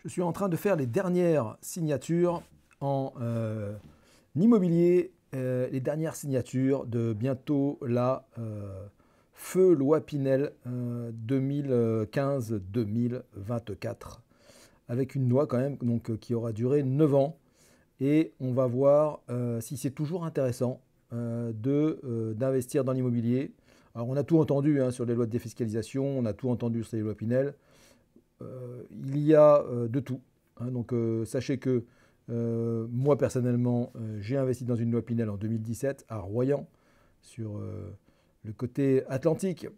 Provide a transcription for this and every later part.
Je suis en train de faire les dernières signatures en immobilier, les dernières signatures de bientôt la feu loi Pinel 2015-2024, avec une loi quand même donc, qui aura duré 9 ans. Et on va voir si c'est toujours intéressant d'investir dans l'immobilier. Alors on a tout entendu sur les lois de défiscalisation, on a tout entendu sur les lois Pinel. Il y a de tout. Donc sachez que moi personnellement, j'ai investi dans une loi Pinel en 2017 à Royan, sur le côté atlantique.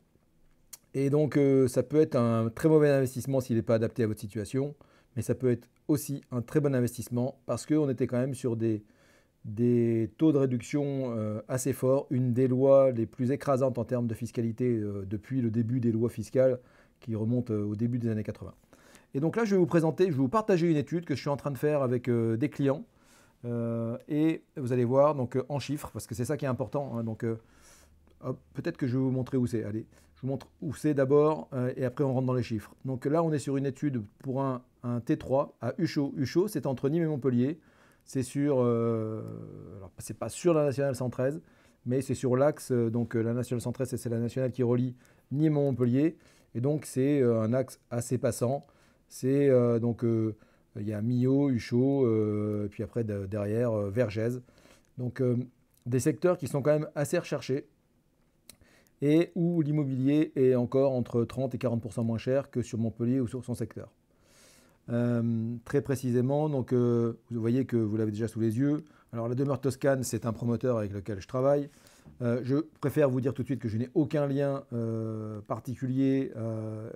Et donc ça peut être un très mauvais investissement s'il n'est pas adapté à votre situation, mais ça peut être aussi un très bon investissement parce qu'on était quand même sur des taux de réduction assez forts, une des lois les plus écrasantes en termes de fiscalité depuis le début des lois fiscales qui remontent au début des années 80. Et donc là, je vais vous présenter, je vais vous partager une étude que je suis en train de faire avec des clients. Et vous allez voir donc, en chiffres, parce que c'est ça qui est important. Donc peut-être que je vais vous montrer où c'est. Allez, je vous montre où c'est d'abord et après on rentre dans les chiffres. Donc là, on est sur une étude pour un T3 à Uchaud. Uchaud, c'est entre Nîmes et Montpellier. C'est sur, alors c'est pas sur la nationale 113, mais c'est sur l'axe. Donc la nationale 113, c'est la nationale qui relie Nîmes et Montpellier. Et donc c'est un axe assez passant. C'est il y a Millau, Uchaud, puis après derrière Vergès. Donc des secteurs qui sont quand même assez recherchés et où l'immobilier est encore entre 30 et 40% moins cher que sur Montpellier ou sur son secteur. Très précisément, donc vous voyez que vous l'avez déjà sous les yeux. Alors la demeure Toscane, c'est un promoteur avec lequel je travaille. Je préfère vous dire tout de suite que je n'ai aucun lien particulier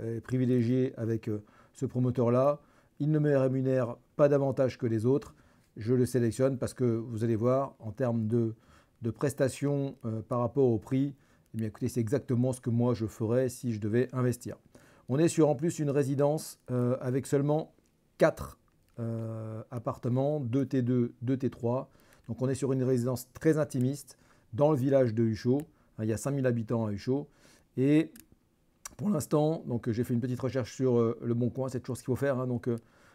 et privilégié avec ce promoteur-là. Il ne me rémunère pas davantage que les autres. Je le sélectionne parce que vous allez voir, en termes de prestations par rapport au prix, eh bien, écoutez, c'est exactement ce que moi je ferais si je devais investir. On est sur en plus une résidence avec seulement 4 appartements, 2 T2, 2 T3. Donc on est sur une résidence très intimiste dans le village de Uchaud. Il y a 5000 habitants à Uchaud. Et pour l'instant, donc j'ai fait une petite recherche sur Le Bon Coin, c'est toujours ce qu'il faut faire. Donc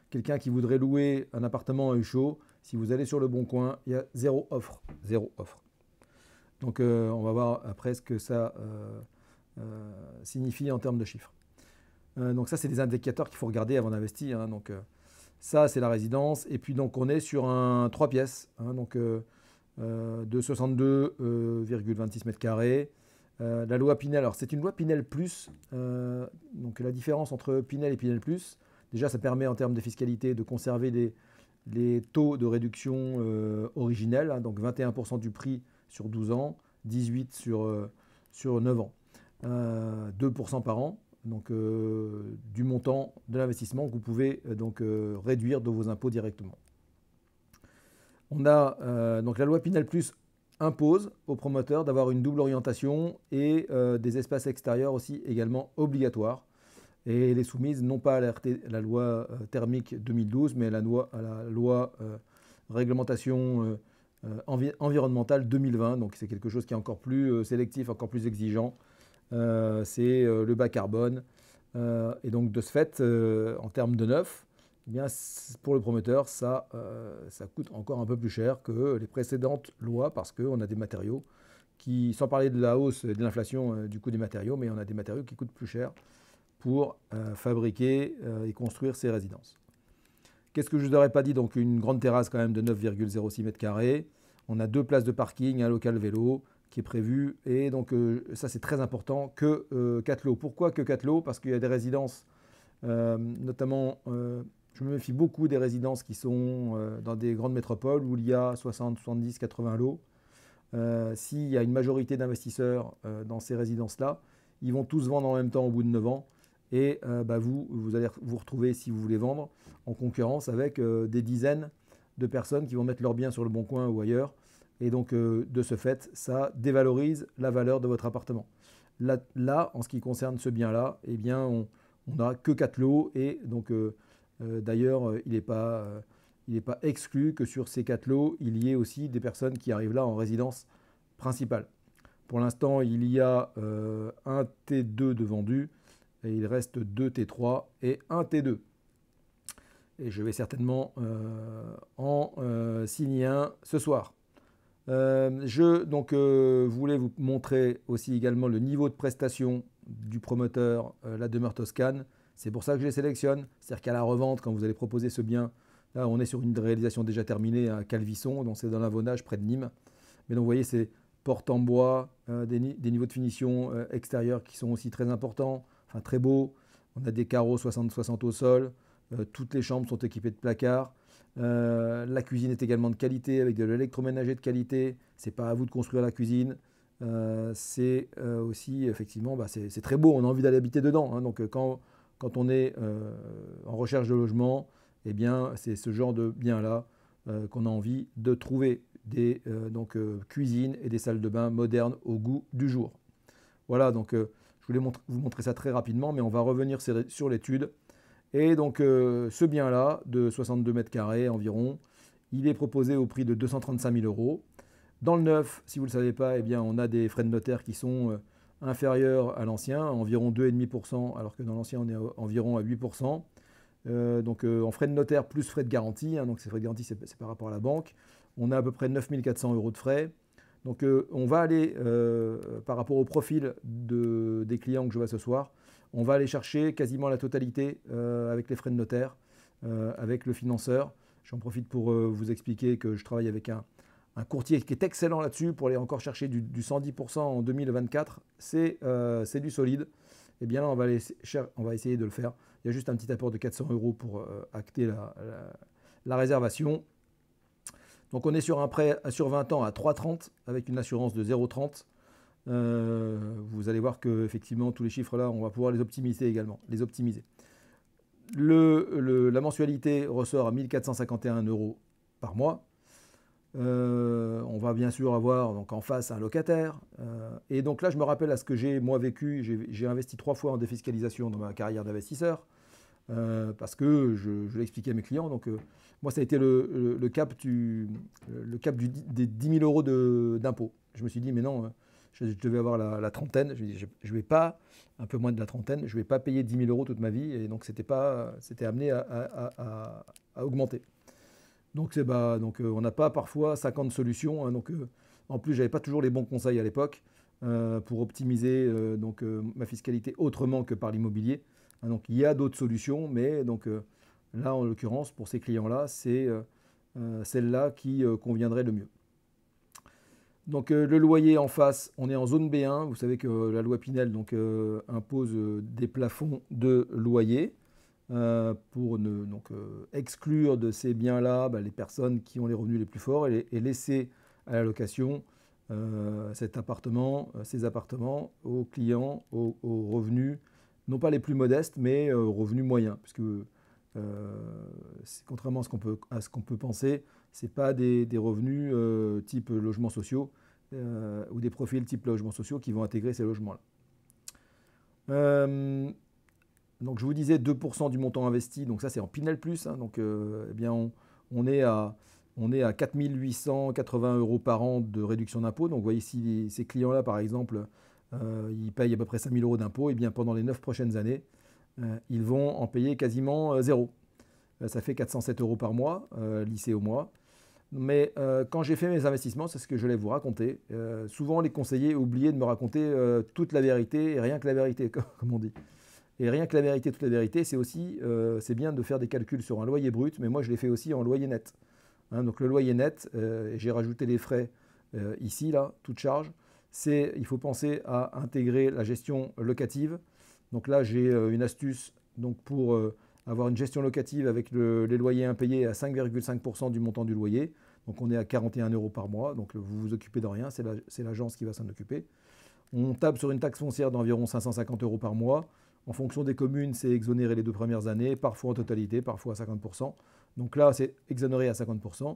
quelqu'un qui voudrait louer un appartement à Uchaud, si vous allez sur Le Bon Coin, il y a zéro offre. Zéro offre. Donc on va voir après ce que ça signifie en termes de chiffres. Donc ça, c'est des indicateurs qu'il faut regarder avant d'investir. Donc ça, c'est la résidence. Et puis donc on est sur un 3 pièces, de 62,26 mètres carrés. La loi Pinel, alors c'est une loi Pinel Plus. Donc la différence entre Pinel et Pinel Plus, déjà ça permet en termes de fiscalité de conserver les taux de réduction originels, donc 21% du prix sur 12 ans, 18% sur 9 ans, 2% par an. Donc du montant de l'investissement que vous pouvez réduire de vos impôts directement. On a donc la loi Pinel Plus impose aux promoteurs d'avoir une double orientation et des espaces extérieurs aussi également obligatoires. Et les soumises n'ont pas alerté la loi thermique 2012, mais à la loi réglementation environnementale 2020. Donc c'est quelque chose qui est encore plus sélectif, encore plus exigeant. C'est le bas carbone. Et donc de ce fait, en termes de neuf, eh bien, pour le promoteur, ça coûte encore un peu plus cher que les précédentes lois parce qu'on a des matériaux qui, sans parler de la hausse et de l'inflation du coût des matériaux, mais on a des matériaux qui coûtent plus cher pour fabriquer et construire ces résidences. Qu'est-ce que je ne vous aurais pas dit? Donc une grande terrasse quand même de 9,06 mètres carrés. On a 2 places de parking, un local vélo qui est prévu. Et donc ça c'est très important, que 4 lots. Pourquoi que 4 lots? Parce qu'il y a des résidences, notamment, je me méfie beaucoup des résidences qui sont dans des grandes métropoles où il y a 60, 70, 80 lots. S'il y a une majorité d'investisseurs dans ces résidences-là, ils vont tous vendre en même temps au bout de 9 ans. Et vous allez vous retrouver, si vous voulez vendre, en concurrence avec des dizaines de personnes qui vont mettre leurs biens sur Le Bon Coin ou ailleurs. Et donc, de ce fait, ça dévalorise la valeur de votre appartement. Là, en ce qui concerne ce bien-là, eh bien, on n'a que 4 lots. Et donc, d'ailleurs, il n'est pas exclu que sur ces 4 lots, il y ait aussi des personnes qui arrivent là en résidence principale. Pour l'instant, il y a un T2 de vendu. Et il reste 2 T3 et 1 T2. et je vais certainement en signer un ce soir. Je voulais vous montrer aussi également le niveau de prestation du promoteur, la demeure Toscane. C'est pour ça que je les sélectionne. C'est-à-dire qu'à la revente, quand vous allez proposer ce bien, là on est sur une réalisation déjà terminée à Calvisson, donc c'est dans l'Avonage près de Nîmes. Mais donc vous voyez, c'est porte en bois, des niveaux de finition extérieurs qui sont aussi très importants, enfin très beaux. On a des carreaux 60-60 au sol. Toutes les chambres sont équipées de placards. La cuisine est également de qualité avec de l'électroménager de qualité. C'est pas à vous de construire la cuisine. C'est aussi effectivement, c'est très beau. On a envie d'aller habiter dedans. Hein. Donc quand on est en recherche de logement, eh bien c'est ce genre de bien là qu'on a envie de trouver. Des cuisines et des salles de bain modernes au goût du jour. Voilà, donc je voulais vous montrer ça très rapidement, mais on va revenir sur l'étude. Et donc ce bien-là, de 62 mètres carrés environ, il est proposé au prix de 235 000 euros. Dans le neuf, si vous ne le savez pas, eh bien, on a des frais de notaire qui sont inférieurs à l'ancien, environ 2,5%, alors que dans l'ancien, on est environ à 8%. En frais de notaire plus frais de garantie, hein, donc ces frais de garantie, c'est par rapport à la banque. On a à peu près 9 400 euros de frais. Donc on va aller, par rapport au profil des clients que je vois ce soir, on va aller chercher quasiment la totalité avec les frais de notaire, avec le financeur. J'en profite pour vous expliquer que je travaille avec un courtier qui est excellent là-dessus pour aller encore chercher du 110% en 2024. C'est du solide. Eh bien là, on va essayer de le faire. Il y a juste un petit apport de 400 euros pour acter la réservation. Donc on est sur un prêt sur 20 ans à 3,30 avec une assurance de 0,30. Vous allez voir que effectivement tous les chiffres là, on va pouvoir les optimiser également. La mensualité ressort à 1 451 euros par mois. On va bien sûr avoir donc en face un locataire. Et donc là, je me rappelle à ce que j'ai moi vécu. J'ai investi 3 fois en défiscalisation dans ma carrière d'investisseur. Parce que je l'ai expliqué à mes clients. Donc, moi, ça a été le cap des 10 000 euros d'impôt. Je me suis dit, mais non, je devais avoir la trentaine. Je ne vais pas, un peu moins de la trentaine, je ne vais pas payer 10 000 euros toute ma vie. Et donc, c'était amené à augmenter. Donc, on n'a pas parfois 50 solutions. Hein, en plus, je n'avais pas toujours les bons conseils à l'époque pour optimiser ma fiscalité autrement que par l'immobilier. Donc il y a d'autres solutions, mais là en l'occurrence pour ces clients-là, c'est celle-là qui conviendrait le mieux. Donc le loyer en face, on est en zone B1. Vous savez que la loi Pinel impose des plafonds de loyer pour exclure de ces biens-là les personnes qui ont les revenus les plus forts et laisser à la location ces appartements aux clients aux revenus non pas les plus modestes, mais revenus moyens, puisque contrairement à ce qu'on peut penser, ce n'est pas des revenus type logements sociaux ou des profils type logements sociaux qui vont intégrer ces logements-là. Donc je vous disais 2% du montant investi, donc ça c'est en Pinel Plus, hein, on est à 4 880 euros par an de réduction d'impôt. Donc vous voyez ici ces clients-là par exemple, ils payent à peu près 5 000 euros d'impôts, et bien pendant les 9 prochaines années, ils vont en payer quasiment zéro. Ça fait 407 euros par mois, lissé au mois. Mais quand j'ai fait mes investissements, c'est ce que je vais vous raconter. Souvent, les conseillers oubliaient de me raconter toute la vérité et rien que la vérité, comme on dit. Et rien que la vérité, toute la vérité, c'est bien de faire des calculs sur un loyer brut, mais moi je l'ai fait aussi en loyer net. Hein, donc le loyer net, j'ai rajouté les frais ici, là, toute charge. Il faut penser à intégrer la gestion locative. Donc là, j'ai une astuce pour avoir une gestion locative avec les loyers impayés à 5,5% du montant du loyer. Donc on est à 41 euros par mois. Donc vous vous occupez de rien, c'est l'agence qui va s'en occuper. On tape sur une taxe foncière d'environ 550 euros par mois. En fonction des communes, c'est exonéré les 2 premières années, parfois en totalité, parfois à 50%. Donc là, c'est exonéré à 50%.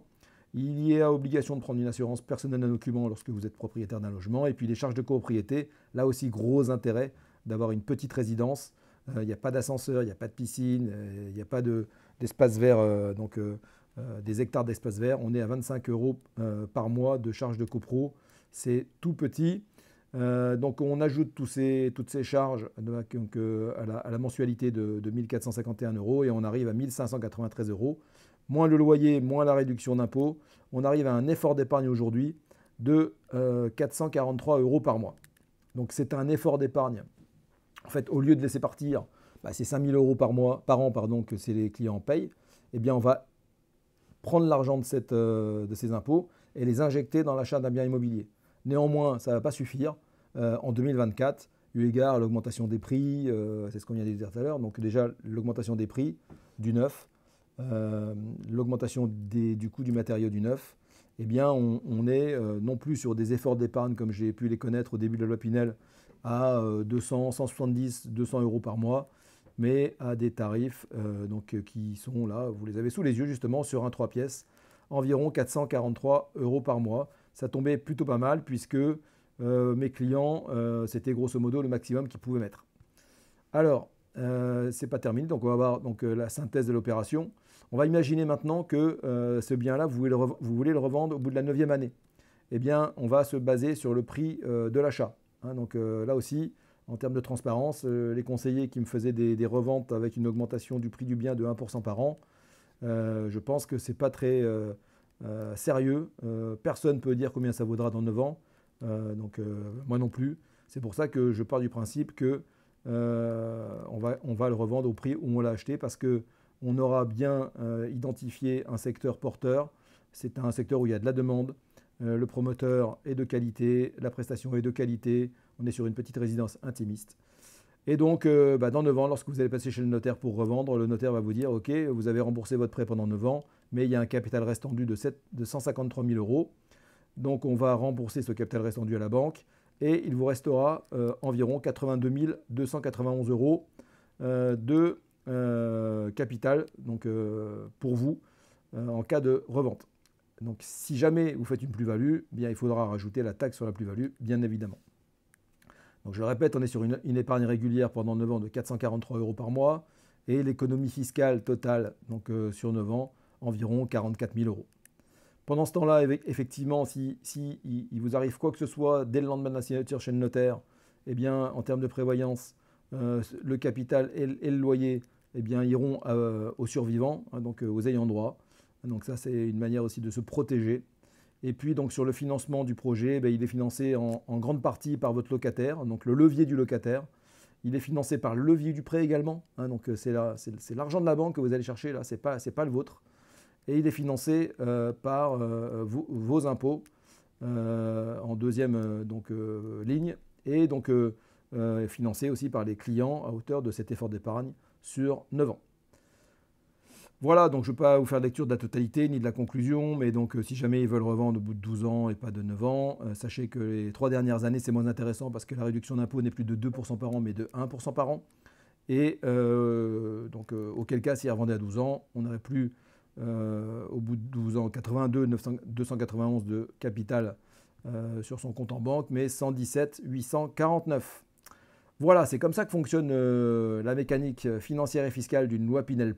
Il y a obligation de prendre une assurance personnelle d'un document lorsque vous êtes propriétaire d'un logement. Et puis les charges de copropriété, là aussi gros intérêt d'avoir une petite résidence. Il n'y a pas d'ascenseur, il n'y a pas de piscine, il n'y a pas d'espace vert, des hectares d'espace vert. On est à 25 euros par mois de charges de copro. C'est tout petit. Donc on ajoute toutes ces charges donc, à la mensualité de 1 451 € et on arrive à 1 593 €. Moins le loyer, moins la réduction d'impôt, on arrive à un effort d'épargne aujourd'hui de 443 € par mois. Donc c'est un effort d'épargne. En fait, au lieu de laisser partir ces 5 000 € par an que les clients payent, eh bien on va prendre l'argent de ces impôts et les injecter dans l'achat d'un bien immobilier. Néanmoins, ça ne va pas suffire. En 2024, eu égard à l'augmentation des prix, c'est ce qu'on vient de dire tout à l'heure, donc déjà l'augmentation des prix du neuf, l'augmentation du coût du matériau du neuf, eh bien on est non plus sur des efforts d'épargne comme j'ai pu les connaître au début de la loi Pinel à 200, 170, 200 € par mois, mais à des tarifs qui sont là, vous les avez sous les yeux justement, sur un 3 pièces, environ 443 € par mois. Ça tombait plutôt pas mal puisque mes clients, c'était grosso modo le maximum qu'ils pouvaient mettre. Alors, c'est pas terminé, donc on va voir la synthèse de l'opération. On va imaginer maintenant que ce bien-là, vous voulez le revendre au bout de la 9e année. Eh bien, on va se baser sur le prix de l'achat. Donc là aussi, en termes de transparence, les conseillers qui me faisaient des reventes avec une augmentation du prix du bien de 1% par an, je pense que ce n'est pas très sérieux. Personne ne peut dire combien ça vaudra dans 9 ans. Moi non plus. C'est pour ça que je pars du principe que on va le revendre au prix où on l'a acheté parce qu'on aura bien identifié un secteur porteur. C'est un secteur où il y a de la demande. Le promoteur est de qualité, la prestation est de qualité. On est sur une petite résidence intimiste. Et donc, dans 9 ans, lorsque vous allez passer chez le notaire pour revendre, le notaire va vous dire « Ok, vous avez remboursé votre prêt pendant 9 ans, mais il y a un capital restendu de 153 000 €. Donc, on va rembourser ce capital restendu à la banque et il vous restera environ 82 291 € de capital pour vous en cas de revente. Donc, si jamais vous faites une plus-value, il faudra rajouter la taxe sur la plus-value, bien évidemment. Donc, je le répète, on est sur une épargne régulière pendant 9 ans de 443 € par mois et l'économie fiscale totale sur 9 ans, environ 44 000 €. Pendant ce temps-là, effectivement, si il vous arrive quoi que ce soit dès le lendemain de la signature chez le notaire, eh bien, en termes de prévoyance, le capital et le loyer iront aux survivants, aux ayants droit. Donc ça, c'est une manière aussi de se protéger. Et puis, donc, sur le financement du projet, il est financé en grande partie par votre locataire, donc le levier du locataire. Il est financé par le levier du prêt également. C'est l'argent de la banque que vous allez chercher, là, ce n'est pas le vôtre. Et il est financé par vos impôts en deuxième ligne et donc financé aussi par les clients à hauteur de cet effort d'épargne sur 9 ans. Voilà, donc je ne vais pas vous faire lecture de la totalité ni de la conclusion, mais donc si jamais ils veulent revendre au bout de 12 ans et pas de 9 ans, sachez que les 3 dernières années, c'est moins intéressant parce que la réduction d'impôt n'est plus de 2% par an, mais de 1% par an. Et auquel cas, s'ils revendaient à 12 ans, on n'aurait plus au bout de 12 ans 291 de capital sur son compte en banque, mais 117 849. Voilà, c'est comme ça que fonctionne la mécanique financière et fiscale d'une loi Pinel+.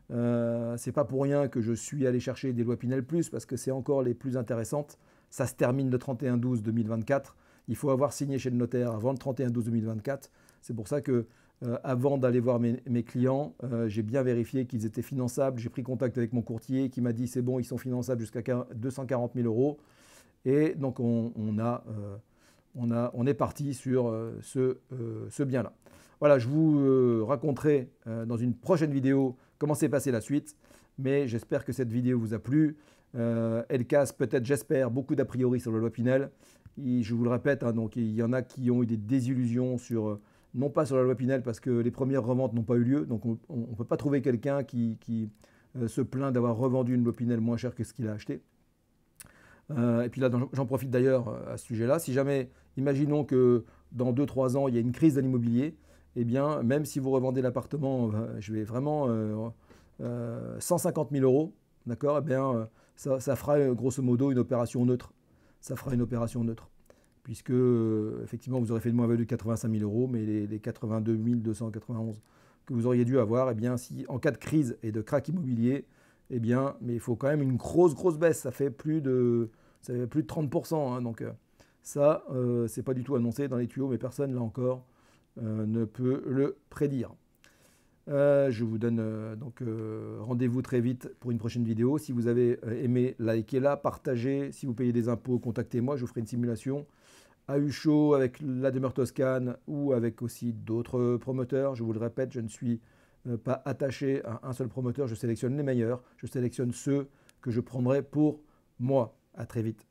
C'est pas pour rien que je suis allé chercher des lois Pinel+, parce que c'est encore les plus intéressantes. Ça se termine le 31/12/2024. Il faut avoir signé chez le notaire avant le 31/12/2024. C'est pour ça que avant d'aller voir mes clients, j'ai bien vérifié qu'ils étaient finançables. J'ai pris contact avec mon courtier qui m'a dit c'est bon, ils sont finançables jusqu'à 240 000 €. Et donc on est parti sur ce bien-là. Voilà, je vous raconterai dans une prochaine vidéo comment s'est passée la suite. Mais j'espère que cette vidéo vous a plu. Elle casse peut-être, j'espère, beaucoup d'a priori sur la loi Pinel. Et je vous le répète, donc il y en a qui ont eu des désillusions non pas sur la loi Pinel parce que les premières reventes n'ont pas eu lieu. Donc on ne peut pas trouver quelqu'un qui se plaint d'avoir revendu une loi Pinel moins chère que ce qu'il a acheté. Et puis là, j'en profite d'ailleurs à ce sujet-là. Si jamais, imaginons que dans 2-3 ans, il y a une crise de l'immobilier, eh bien, même si vous revendez l'appartement, je vais vraiment 150 000 €, d'accord, eh bien, ça fera grosso modo une opération neutre. Ça fera une opération neutre. Puisque, effectivement, vous aurez fait une moins-value de 85 000 €, mais les 82 291 que vous auriez dû avoir, eh bien, si en cas de crise et de krach immobilier, eh bien, mais il faut quand même une grosse baisse. Ça fait plus de 30%. Donc, Ça, c'est pas du tout annoncé dans les tuyaux, mais personne, là encore, ne peut le prédire. Je vous donne donc rendez-vous très vite pour une prochaine vidéo. Si vous avez aimé, likez-la, partagez. Si vous payez des impôts, contactez-moi, je vous ferai une simulation à Ucho avec la demeure Toscane ou avec aussi d'autres promoteurs. Je vous le répète, je ne suis pas attaché à un seul promoteur, je sélectionne les meilleurs, je sélectionne ceux que je prendrai pour moi. À très vite.